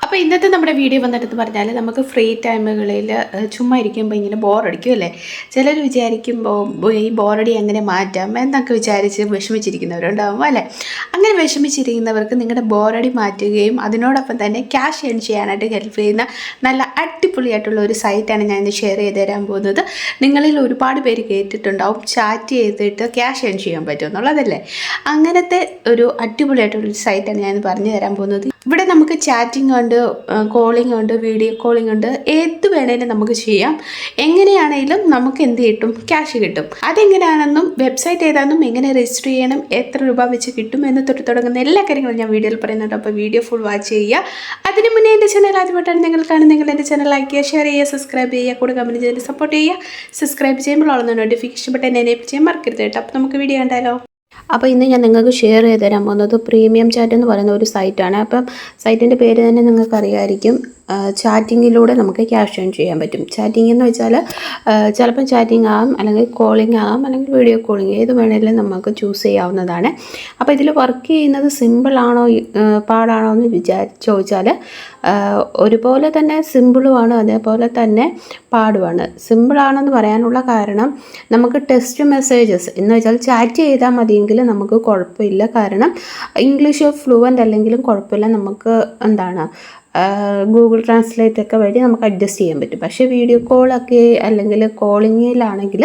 അപ്പോൾ ഇന്നത്തെ നമ്മുടെ വീഡിയോ വന്നിട്ട് പറഞ്ഞാൽ നമുക്ക് ഫ്രീ ടൈമുകളിൽ ചുമ്മാ ഇരിക്കുമ്പോൾ ഇങ്ങനെ ബോറടിക്കും അല്ലേ. ചിലർ വിചാരിക്കുമ്പോൾ ഈ ബോറടി എങ്ങനെ മാറ്റാം എന്നൊക്കെ വിചാരിച്ച് വിഷമിച്ചിരിക്കുന്നവരുണ്ടാവും അല്ലേ. അങ്ങനെ വിഷമിച്ചിരിക്കുന്നവർക്ക് നിങ്ങളുടെ ബോറടി മാറ്റുകയും അതിനോടൊപ്പം തന്നെ ക്യാഷ് ഏൺ ചെയ്യാനായിട്ട് ഹെൽപ്പ് ചെയ്യുന്ന നല്ല അടിപൊളിയായിട്ടുള്ള ഒരു സൈറ്റാണ് ഞാൻ ഇന്ന് ഷെയർ ചെയ്ത് തരാൻ പോകുന്നത്. നിങ്ങളിൽ ഒരുപാട് പേര് കേട്ടിട്ടുണ്ടാവും ചാറ്റ് ചെയ്തിട്ട് ക്യാഷ് ഏൺ ചെയ്യാൻ പറ്റും എന്നുള്ളതല്ലേ. അങ്ങനത്തെ ഒരു അടിപൊളിയായിട്ടുള്ളൊരു സൈറ്റാണ് ഞാൻ പറഞ്ഞു തരാൻ പോകുന്നത്. ഇവിടെ നമുക്ക് ചാറ്റിംഗ് ഉണ്ട്, കോളിംഗ് ഉണ്ട്, വീഡിയോ കോളിംഗ് ഉണ്ട്, ഏത് വേണേലും നമുക്ക് ചെയ്യാം. എങ്ങനെയാണെങ്കിലും നമുക്ക് എന്ത് കിട്ടും, ക്യാഷ് കിട്ടും. അതെങ്ങനെയാണെന്നും വെബ്സൈറ്റ് ഏതാണെന്നും എങ്ങനെ രജിസ്റ്റർ ചെയ്യണം, എത്ര രൂപ വെച്ച് കിട്ടും എന്ന് തൊട്ട് തുടങ്ങുന്ന എല്ലാ കാര്യങ്ങളും ഞാൻ വീഡിയോയിൽ പറയുന്നുണ്ട്. അപ്പോൾ വീഡിയോ ഫുൾ വാച്ച് ചെയ്യുക. അതിന് മുന്നേ എൻ്റെ ചാനൽ ആദ്യമായിട്ടാണ് നിങ്ങൾ കാണുന്നെങ്കിൽ എൻ്റെ ചാനൽ ലൈക്ക് ചെയ്യുക, ഷെയർ ചെയ്യുക, സബ്സ്ക്രൈബ് ചെയ്യുക, കൂടെ കമൻറ്റ് ചെയ്ത് സപ്പോർട്ട് ചെയ്യുക. സബ്സ്ക്രൈബ് ചെയ്യുമ്പോൾ ഉള്ള നോട്ടിഫിക്കേഷൻ ബട്ടൺ എനേബിൾ ചെയ്യാൻ മറക്കരുത് കേട്ടോ. അപ്പോൾ നമുക്ക് വീഡിയോ കണ്ടാലോ. അപ്പോൾ ഇന്ന് ഞാൻ നിങ്ങൾക്ക് ഷെയർ ചെയ്ത് തരാൻ പോകുന്നത് പ്രീമിയം ചാറ്റ് എന്ന് പറയുന്ന ഒരു സൈറ്റാണ്. അപ്പം സൈറ്റിൻ്റെ പേര് തന്നെ നിങ്ങൾക്ക് അറിയാമായിരിക്കും. ചാറ്റിങ്ങിലൂടെ നമുക്ക് ക്യാഷ് ഏൺ ചെയ്യാൻ പറ്റും. ചാറ്റിംഗ് എന്ന് വെച്ചാൽ ചിലപ്പം ചാറ്റിംഗ് ആകാം, അല്ലെങ്കിൽ കോളിംഗ് ആകാം, അല്ലെങ്കിൽ വീഡിയോ കോളിംഗ്, ഏത് വേണമെങ്കിലും നമുക്ക് ചൂസ് ചെയ്യാവുന്നതാണ്. അപ്പോൾ ഇതിൽ വർക്ക് ചെയ്യുന്നത് സിമ്പിളാണോ പാടാണോ എന്ന് ചോദിച്ചാൽ ഒരുപോലെ തന്നെ സിമ്പിളുമാണ്, അതേപോലെ തന്നെ പാടുമാണ്. സിമ്പിളാണെന്ന് പറയാനുള്ള കാരണം നമുക്ക് ടെക്സ്റ്റ് മെസ്സേജസ് എന്ന് വെച്ചാൽ ചാറ്റ് ചെയ്താൽ മതിയെങ്കിൽ നമുക്ക് കുഴപ്പമില്ല. കാരണം ഇംഗ്ലീഷ് ഫ്ലുവൻ്റ് അല്ലെങ്കിലും കുഴപ്പമില്ല, നമുക്ക് എന്താണ് ഗൂഗിൾ ട്രാൻസ്ലേറ്റ് ഒക്കെ വഴി നമുക്ക് അഡ്ജസ്റ്റ് ചെയ്യാൻ പറ്റും. പക്ഷേ വീഡിയോ കോളൊക്കെ അല്ലെങ്കിൽ കോളിങ്ങിലാണെങ്കിൽ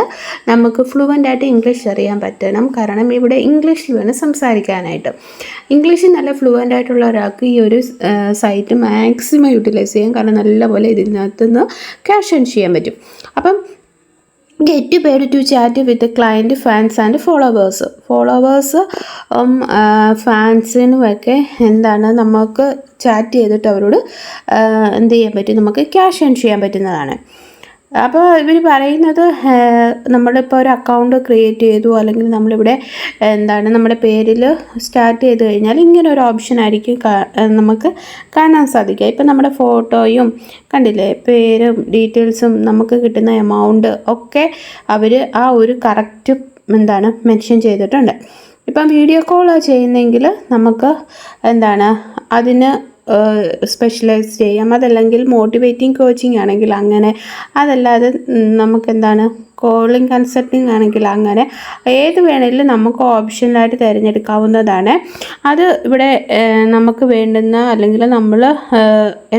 നമുക്ക് ഫ്ലുവൻ്റ് ആയിട്ട് ഇംഗ്ലീഷ് അറിയാൻ പറ്റണം. കാരണം ഇവിടെ ഇംഗ്ലീഷിൽ വേണം സംസാരിക്കാനായിട്ട്. ഇംഗ്ലീഷിൽ നല്ല ഫ്ലുവൻ്റ് ആയിട്ടുള്ള ഒരാൾക്ക് ഈ ഒരു സൈറ്റ് മാക്സിമം യൂട്ടിലൈസ് ചെയ്യാം. കാരണം നല്ലപോലെ ഇതിനകത്തുനിന്ന് ക്യാഷ് ഏൺ ചെയ്യാൻ പറ്റും. അപ്പം get paid to chat with client, fans and followers. ഫാൻസിനുമൊക്കെ എന്താണ് നമുക്ക് ചാറ്റ് ചെയ്തിട്ട് അവരോട് എന്ത് ചെയ്യാൻ പറ്റും, നമുക്ക് ക്യാഷ് ഏൺ ചെയ്യാൻ പറ്റുന്നതാണ്. അപ്പോൾ ഇവർ പറയുന്നത് നമ്മളിപ്പോൾ ഒരു അക്കൗണ്ട് ക്രിയേറ്റ് ചെയ്തു, അല്ലെങ്കിൽ നമ്മളിവിടെ എന്താണ് നമ്മുടെ പേരിൽ സ്റ്റാർട്ട് ചെയ്ത് കഴിഞ്ഞാൽ ഇങ്ങനെ ഒരു ഓപ്ഷൻ ആയിരിക്കും നമുക്ക് കാണാൻ സാധിക്കുക. ഇപ്പം നമ്മുടെ ഫോട്ടോയും കണ്ടില്ലേ, പേരും ഡീറ്റെയിൽസും നമുക്ക് കിട്ടുന്ന എമൗണ്ട് ഒക്കെ അവർ ആ ഒരു കറക്റ്റ് എന്താണ് മെൻഷൻ ചെയ്തിട്ടുണ്ട്. ഇപ്പം വീഡിയോ കോൾ ചെയ്യുന്നെങ്കിൽ നമുക്ക് എന്താണ് അതിന് സ്പെഷ്യലൈസ് ചെയ്യാം. അതല്ലെങ്കിൽ മോട്ടിവേറ്റിംഗ് കോച്ചിങ് ആണെങ്കിൽ അങ്ങനെ, അതല്ലാതെ നമുക്കെന്താണ് കോളിംഗ് കൺസൾട്ടിങ് ആണെങ്കിൽ അങ്ങനെ, ഏത് വേണമെങ്കിലും നമുക്ക് ഓപ്ഷനായിട്ട് തിരഞ്ഞെടുക്കാവുന്നതാണ്. അത് ഇവിടെ നമുക്ക് വേണ്ടുന്ന അല്ലെങ്കിൽ നമ്മൾ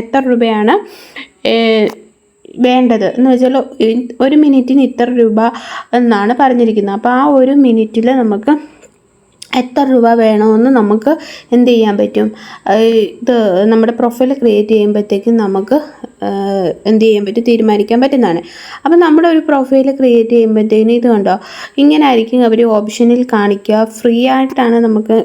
എത്ര രൂപയാണ് വേണ്ടത് എന്ന് വെച്ചാൽ ഒരു മിനിറ്റിന് ഇത്ര രൂപ എന്നാണ് പറഞ്ഞിരിക്കുന്നത്. അപ്പോൾ ആ ഒരു മിനിറ്റിൽ നമുക്ക് എത്ര രൂപ വേണമെന്ന് നമുക്ക് എന്ത് ചെയ്യാൻ പറ്റും, ഇത് നമ്മുടെ പ്രൊഫൈൽ ക്രിയേറ്റ് ചെയ്യുമ്പോഴത്തേക്കും നമുക്ക് എന്ത് ചെയ്യാൻ പറ്റും, തീരുമാനിക്കാൻ പറ്റുന്നതാണ്. അപ്പം നമ്മുടെ ഒരു പ്രൊഫൈൽ ക്രിയേറ്റ് ചെയ്യുമ്പോഴത്തേക്കും ഇത് കണ്ടോ, ഇങ്ങനെ ആയിരിക്കും അവർ ഓപ്ഷനിൽ കാണിക്കുക. ഫ്രീ ആയിട്ടാണ് നമുക്ക്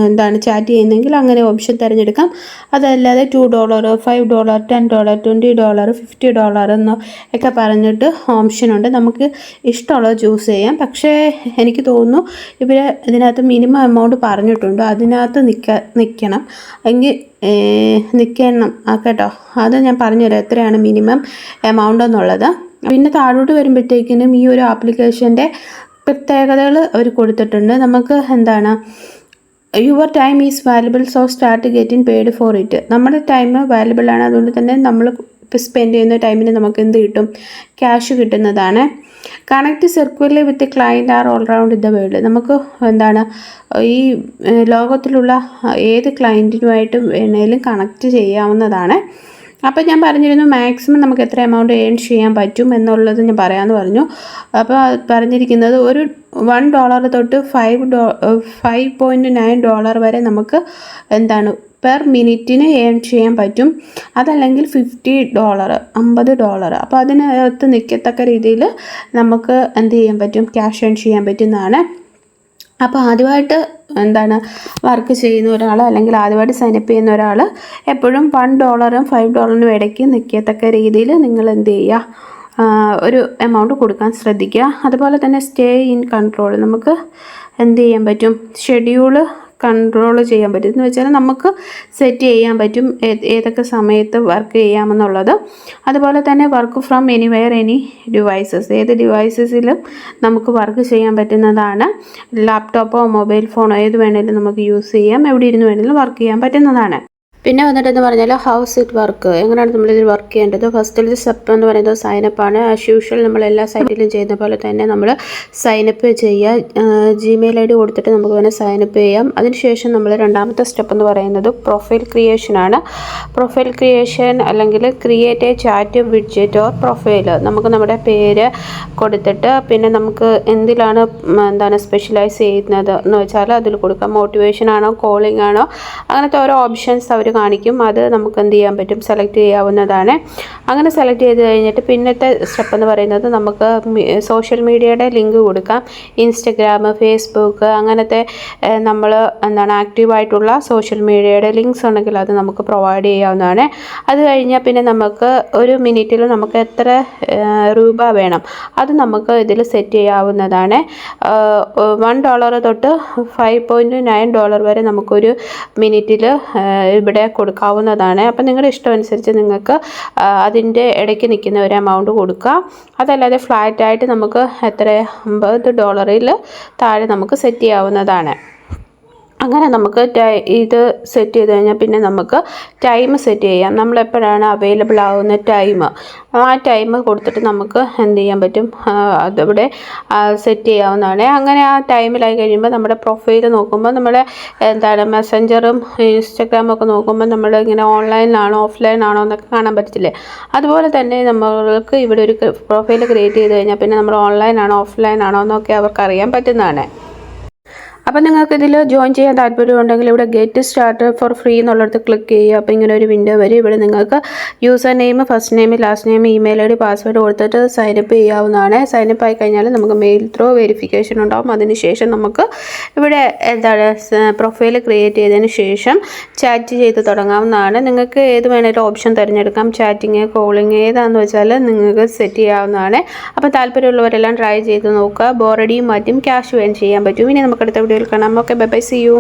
എന്താണ് ചാറ്റ് ചെയ്യുന്നതെങ്കിൽ അങ്ങനെ ഓപ്ഷൻ തിരഞ്ഞെടുക്കാം. അതല്ലാതെ $2, $5, $10, $20, $50 എന്നോ ഒക്കെ പറഞ്ഞിട്ട് ഓപ്ഷനുണ്ട്. നമുക്ക് ഇഷ്ടമുള്ളത് ചൂസ് ചെയ്യാം. പക്ഷേ എനിക്ക് തോന്നുന്നു ഇവർ ഇതിനകത്ത് മിനിമം എമൗണ്ട് പറഞ്ഞിട്ടുണ്ട്, അതിനകത്ത് നിൽക്കണം കേട്ടോ. അത് ഞാൻ പറഞ്ഞുതരാം എത്രയാണ് മിനിമം എമൗണ്ട് എന്നുള്ളത്. പിന്നെ താഴോട്ട് വരുമ്പോഴത്തേക്കിനും ഈ ഒരു ആപ്ലിക്കേഷൻ്റെ പ്രത്യേകതകൾ അവർ കൊടുത്തിട്ടുണ്ട്. നമുക്ക് എന്താണ് your time is valuable, so start getting paid for it. നമ്മുടെ ടൈം വാല്യുബിൾ ആണ്, അതുകൊണ്ട് തന്നെ നമ്മൾ സ്പെൻഡ് ചെയ്യുന്ന ടൈമിന് നമുക്ക് എന്ത് കിട്ടും, ക്യാഷ് കിട്ടുന്നതാണ്. Connect circularly with client are all round in the world. നമുക്ക് എന്താണ് ഈ ലോകത്തിലുള്ള ഏത് ക്ലയൻറ്റിനുമായിട്ട് വേണേലും കണക്റ്റ് ചെയ്യാവുന്നതാണ്. അപ്പോൾ ഞാൻ പറഞ്ഞിരുന്നു മാക്സിമം നമുക്ക് എത്ര എമൗണ്ട് ഏൺ ചെയ്യാൻ പറ്റും എന്നുള്ളത് ഞാൻ പറയാമെന്ന് പറഞ്ഞു. അപ്പോൾ പറഞ്ഞിരിക്കുന്നത് ഒരു $1 തൊട്ട് $5.9 വരെ നമുക്ക് എന്താണ് പെർ മിനിറ്റിന് ഏൺ ചെയ്യാൻ പറ്റും. അതല്ലെങ്കിൽ $50. അപ്പോൾ അതിനകത്ത് നിൽക്കത്തക്ക രീതിയിൽ നമുക്ക് എന്ത് ചെയ്യാൻ പറ്റും, ക്യാഷ് ഏൺ ചെയ്യാൻ പറ്റുന്നതാണ്. അപ്പോൾ ആദ്യമായിട്ട് എന്താണ് വർക്ക് ചെയ്യുന്ന ഒരാൾ, അല്ലെങ്കിൽ ആദ്യമായിട്ട് സൈനപ്പ് ചെയ്യുന്ന ഒരാൾ എപ്പോഴും $1 $5 ഇടയ്ക്ക് നിൽക്കത്തക്ക രീതിയിൽ നിങ്ങൾ എന്ത് ചെയ്യുക, ഒരു എമൗണ്ട് കൊടുക്കാൻ ശ്രദ്ധിക്കുക. അതുപോലെ തന്നെ സ്റ്റേ ഇൻ കൺട്രോൾ, നമുക്ക് എന്ത് ചെയ്യാൻ പറ്റും, ഷെഡ്യൂള് കൺട്രോൾ ചെയ്യാൻ പറ്റും. എന്ന് വെച്ചാൽ നമുക്ക് സെറ്റ് ചെയ്യാൻ പറ്റും ഏതൊക്കെ സമയത്ത് വർക്ക് ചെയ്യാമെന്നുള്ളത്. അതുപോലെ തന്നെ work from anywhere any devices, ഏത് ഡിവൈസസിലും നമുക്ക് വർക്ക് ചെയ്യാൻ പറ്റുന്നതാണ്. ലാപ്ടോപ്പോ മൊബൈൽ ഫോണോ ഏത് വേണമെങ്കിലും നമുക്ക് യൂസ് ചെയ്യാം, എവിടെ ഇരുന്ന് വേണമെങ്കിലും വർക്ക് ചെയ്യാൻ പറ്റുന്നതാണ്. പിന്നെ വന്നിട്ടെന്ന് പറഞ്ഞാൽ ഹൗസ് ഇറ്റ് വർക്ക് എങ്ങനെയാണ് നമ്മളിത് വർക്ക് ചെയ്യേണ്ടത്. ഫസ്റ്റിലത്തെ സ്റ്റെപ്പ് എന്ന് പറയുന്നത് സൈനപ്പാണ്. ആസ് യൂഷ്വൽ നമ്മൾ എല്ലാ സൈറ്റിലും ചെയ്യുന്ന പോലെ തന്നെ നമ്മൾ സൈനപ്പ് ചെയ്യുക. ജിമെയിൽ ID കൊടുത്തിട്ട് നമുക്ക് വേണേൽ സൈനപ്പ് ചെയ്യാം. അതിനുശേഷം നമ്മൾ രണ്ടാമത്തെ സ്റ്റെപ്പ് എന്ന് പറയുന്നത് പ്രൊഫൈൽ ക്രിയേഷനാണ്. പ്രൊഫൈൽ ക്രിയേഷൻ അല്ലെങ്കിൽ create A chat widget or profile. നമുക്ക് നമ്മുടെ പേര് കൊടുത്തിട്ട് പിന്നെ നമുക്ക് എന്താണ് സ്പെഷ്യലൈസ് ചെയ്യുന്നത് എന്ന് വെച്ചാൽ അതിൽ കൊടുക്കാം. മോട്ടിവേഷൻ ആണോ, കോളിംഗ് ആണോ, അങ്ങനത്തെ ഓരോ ഓപ്ഷൻസ് അവർ കാണിക്കും. അത് നമുക്ക് എന്ത് ചെയ്യാൻ പറ്റും, സെലക്ട് ചെയ്യാവുന്നതാണ്. അങ്ങനെ സെലക്ട് ചെയ്ത് കഴിഞ്ഞിട്ട് പിന്നത്തെ സ്റ്റെപ്പ് എന്ന് പറയുന്നത് നമുക്ക് സോഷ്യൽ മീഡിയയുടെ ലിങ്ക് കൊടുക്കാം. ഇൻസ്റ്റഗ്രാം, ഫേസ്ബുക്ക് അങ്ങനത്തെ നമ്മൾ ആക്റ്റീവായിട്ടുള്ള സോഷ്യൽ മീഡിയയുടെ ലിങ്ക്സ് ഉണ്ടെങ്കിൽ അത് നമുക്ക് പ്രൊവൈഡ് ചെയ്യാവുന്നതാണ്. അത് കഴിഞ്ഞാൽ പിന്നെ നമുക്ക് ഒരു മിനിറ്റിൽ നമുക്ക് എത്ര രൂപ വേണം അത് നമുക്ക് ഇതിൽ സെറ്റ് ചെയ്യാവുന്നതാണ്. $1 തൊട്ട് $5.9 വരെ നമുക്കൊരു മിനിറ്റിൽ ഇവിടെ കൊടുക്കാവുന്നതാണ്. അപ്പം നിങ്ങളുടെ ഇഷ്ടം അനുസരിച്ച് നിങ്ങൾക്ക് അതിൻ്റെ ഇടയ്ക്ക് നിൽക്കുന്ന ഒരു എമൗണ്ട് കൊടുക്കുക. അതല്ലാതെ ഫ്ലാറ്റായിട്ട് നമുക്ക് $50 താഴെ നമുക്ക് സെറ്റ് ചെയ്യാവുന്നതാണ്. അങ്ങനെ നമുക്ക് ഇത് സെറ്റ് ചെയ്ത് കഴിഞ്ഞാൽ പിന്നെ നമുക്ക് ടൈം സെറ്റ് ചെയ്യാം. നമ്മളെപ്പോഴാണ് അവൈലബിൾ ആവുന്ന ടൈം, ആ ടൈം കൊടുത്തിട്ട് നമുക്ക് എന്ത് ചെയ്യാൻ പറ്റും, അതിവിടെ സെറ്റ് ചെയ്യാവുന്നതാണ്. അങ്ങനെ ആ ടൈമിലായി കഴിയുമ്പോൾ നമ്മുടെ പ്രൊഫൈൽ നോക്കുമ്പോൾ നമ്മുടെ മെസ്സഞ്ചറും ഇൻസ്റ്റഗ്രാമും ഒക്കെ നോക്കുമ്പോൾ നമ്മൾ ഇങ്ങനെ ഓൺലൈനിലാണോ ഓഫ്ലൈൻ ആണോ എന്നൊക്കെ കാണാൻ പറ്റത്തില്ലേ. അതുപോലെ തന്നെ നമ്മൾക്ക് ഇവിടെ ഒരു പ്രൊഫൈൽ ക്രിയേറ്റ് ചെയ്ത് കഴിഞ്ഞാൽ പിന്നെ നമ്മൾ ഓൺലൈൻ ആണോ ഓഫ്ലൈൻ ആണോ എന്നൊക്കെ അവർക്ക് അറിയാൻ പറ്റുന്നതാണ്. അപ്പോൾ നിങ്ങൾക്ക് ഇതിൽ ജോയിൻ ചെയ്യാൻ താല്പര്യമുണ്ടെങ്കിൽ ഇവിടെ ഗെറ്റ് സ്റ്റാർട്ടഡ് ഫോർ ഫ്രീ എന്നുള്ളിടത്ത് ക്ലിക്ക് ചെയ്യുക. അപ്പോൾ ഇങ്ങനെ ഒരു വിൻഡോ വരും. ഇവിടെ നിങ്ങൾക്ക് user name, first name, last name, email ID, password കൊടുത്തിട്ട് സൈനപ്പ് ചെയ്യാവുന്നതാണ്. സൈനപ്പ് ആയി കഴിഞ്ഞാൽ നമുക്ക് മെയിൽ ത്രൂ വെരിഫിക്കേഷൻ ഉണ്ടാകും. അതിനുശേഷം നമുക്ക് ഇവിടെ പ്രൊഫൈൽ ക്രിയേറ്റ് ചെയ്തതിന് ശേഷം ചാറ്റ് ചെയ്ത് തുടങ്ങാവുന്നതാണ്. നിങ്ങൾക്ക് ഏത് വേണേലും ഓപ്ഷൻ തിരഞ്ഞെടുക്കാം. ചാറ്റിങ്, കോളിങ് ഏതാണെന്ന് വെച്ചാൽ നിങ്ങൾക്ക് സെറ്റ് ചെയ്യാവുന്നതാണ്. അപ്പോൾ താല്പര്യമുള്ളവരെല്ലാം ട്രൈ ചെയ്ത് നോക്കുക. ബോറടിയും മാറ്റും ക്യാഷ് വേൺ ചെയ്യാൻ പറ്റും. ഇനി നമുക്ക് അടുത്ത വീഡിയോയിൽ കാണാം. Okay, bye bye, see U.